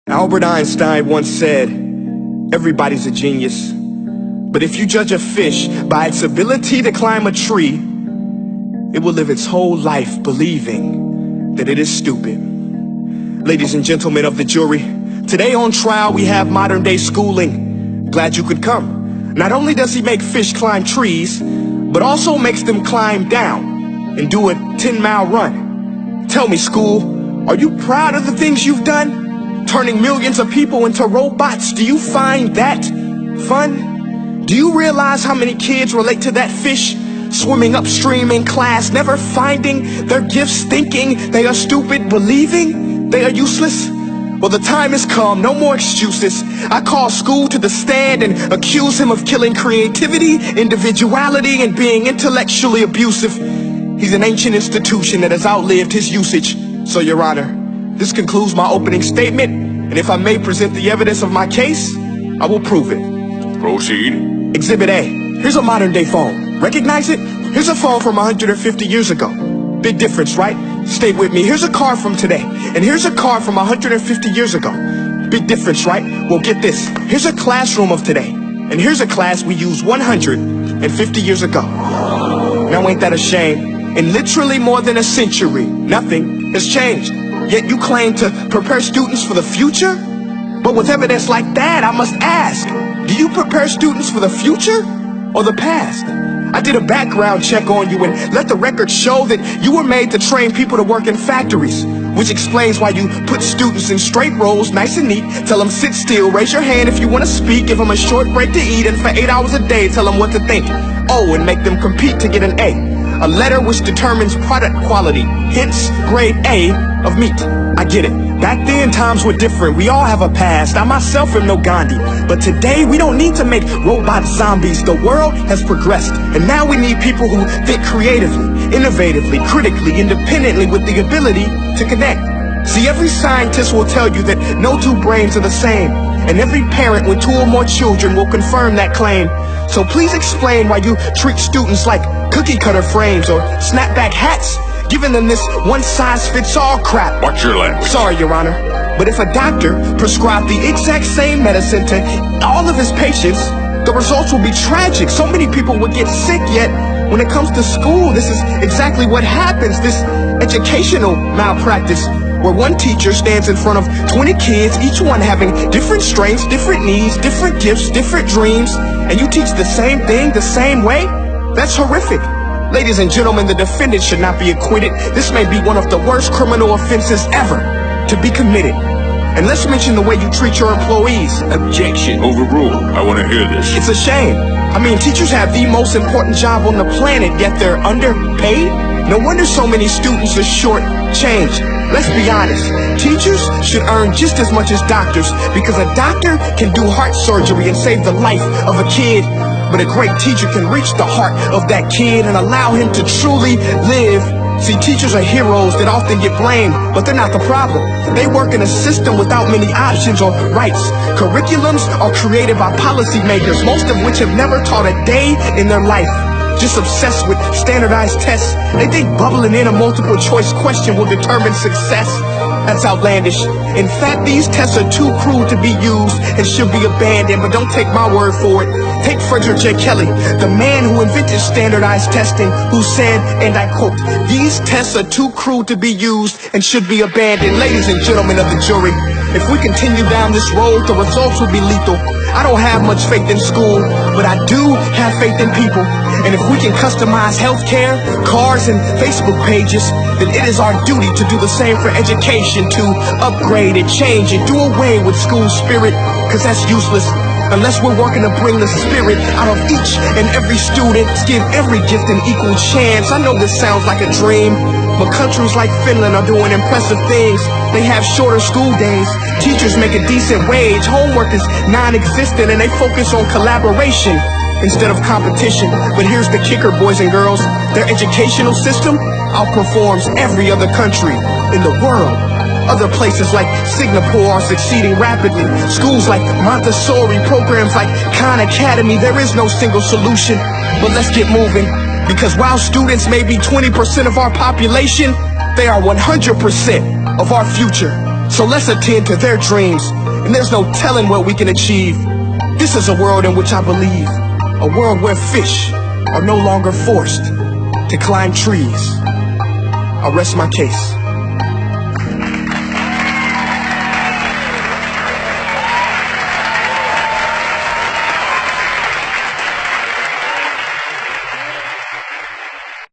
Albert Einstein once said, everybody's a genius, but if you judge a fish by its ability to climb a tree, it will live its whole life believing that it is stupid. Ladies and gentlemen of the jury, today on trial we have modern day schooling. Glad you could come. Not only does he make fish climb trees, but also makes them climb down and do a 10-mile run. Tell me, school, are you proud of the things you've done? Turning millions of people into robots, do you find that fun? Do you realize how many kids relate to that fish swimming upstream in class, never finding their gifts, thinking they are stupid, believing they are useless? Well, the time has come, no more excuses. I call school to the stand and accuse him of killing creativity, individuality, and being intellectually abusive. He's an ancient institution that has outlived his usage. So, Your Honor, this concludes my opening statement, and if I may present the evidence of my case, I will prove it. Proceed. Exhibit A. Here's a modern day phone. Recognize it? Here's a phone from 150 years ago. Big difference, right? Stay with me. Here's a car from today, and here's a car from 150 years ago. Big difference, right? Well, get this. Here's a classroom of today, and here's a class we used 150 years ago. Now ain't that a shame? In literally more than a century, nothing has changed. Yet you claim to prepare students for the future? But with evidence like that, I must ask, do you prepare students for the future or the past? I did a background check on you and let the record show that you were made to train people to work in factories, which explains why you put students in straight rows, nice and neat, tell them sit still, raise your hand if you want to speak, give them a short break to eat, and for 8 hours a day tell them what to think. Oh, and make them compete to get an A letter which determines product quality, hence grade A of meat. I get it. Back then, times were different. We all have a past. I myself am no Gandhi. But today, we don't need to make robot zombies. The world has progressed. And now we need people who think creatively, innovatively, critically, independently, with the ability to connect. See, every scientist will tell you that no two brains are the same. And every parent with 2 or more children will confirm that claim. So please explain why you treat students like cookie cutter frames or snapback hats, giving them this one-size-fits-all crap. Watch your language. Sorry, Your Honor, but if a doctor prescribed the exact same medicine to all of his patients, the results will be tragic. So many people would get sick, yet when it comes to school, this is exactly what happens. This educational malpractice, where one teacher stands in front of 20 kids, each one having different strengths, different needs, different gifts, different dreams, and you teach the same thing the same way? That's horrific. Ladies and gentlemen, the defendant should not be acquitted. This may be one of the worst criminal offenses ever to be committed. And let's mention the way you treat your employees. Objection. Overruled. I want to hear this. It's a shame. I mean, teachers have the most important job on the planet, yet they're underpaid? No wonder so many students are short-changed. Let's be honest. Teachers should earn just as much as doctors, because a doctor can do heart surgery and save the life of a kid. But a great teacher can reach the heart of that kid and allow him to truly live. See, teachers are heroes that often get blamed, but they're not the problem. They work in a system without many options or rights. Curriculums are created by policymakers, most of which have never taught a day in their life. Just obsessed with standardized tests. They think bubbling in a multiple choice question will determine success. That's outlandish. In fact, these tests are too cruel to be used and should be abandoned, but don't take my word for it. Take Frederick J. Kelly, the man who invented standardized testing, who said, and I quote, "These tests are too cruel to be used and should be abandoned." Ladies and gentlemen of the jury, if we continue down this road, the results will be lethal. I don't have much faith in school, but I do have faith in people. And if we can customize healthcare, cars, and Facebook pages, then it is our duty to do the same for education, to upgrade and change and do away with school spirit, because that's useless. Unless we're working to bring the spirit out of each and every student, give every gift an equal chance. I know this sounds like a dream, but countries like Finland are doing impressive things. They have shorter school days, teachers make a decent wage, homework is non-existent, and they focus on collaboration instead of competition. But here's the kicker, boys and girls. Their educational system outperforms every other country in the world. Other places like Singapore are succeeding rapidly. Schools like Montessori, programs like Khan Academy, there is no single solution. But let's get moving, because while students may be 20% of our population, they are 100% of our future. So let's attend to their dreams, and there's no telling what we can achieve. This is a world in which I believe, a world where fish are no longer forced to climb trees. I'll rest my case.